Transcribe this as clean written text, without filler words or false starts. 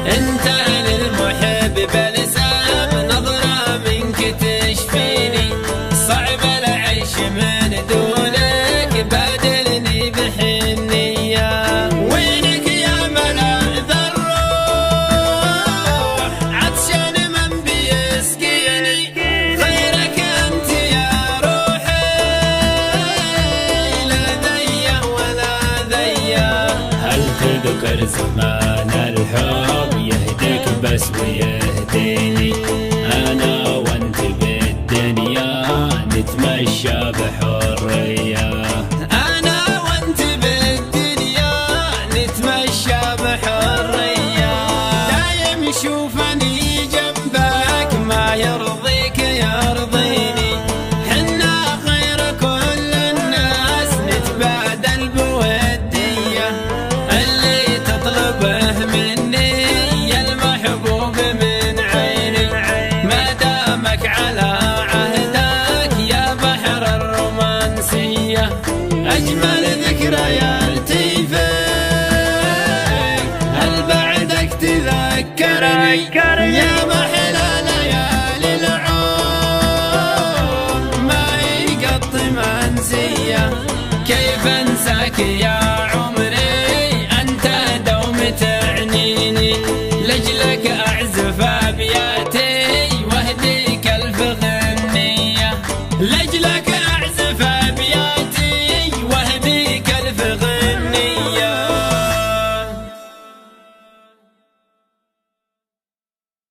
انت للمحب بلسام نظرة منك تشفيني، صعب العيش من دونك بادلني بحنية. وينك يا ملاذ الروح عطشان من بيسقيني، غيرك انت يا روحي لا ذي ولا ذي. هل تذكر زمان الحب يهديك بس ويهديني، انا وانت بالدنيا نتمشى بحرية، انا وانت بالدنيا نتمشى بحرية. دايم شوفني جنبك ما يرضيك يرضيني، حنا خير كل الناس نتبادل بودية، اللي تطلبه مني يا المحبوب من عيني، ما دامك على عهدك يا بحر الرومانسية. أجمل ذكرياتي فيك هل بعدك تذكرني، يا محلى ليالي العمر ما يقضي منسية. كيف انساك يا عمري انت دوم تعنيني، لجلك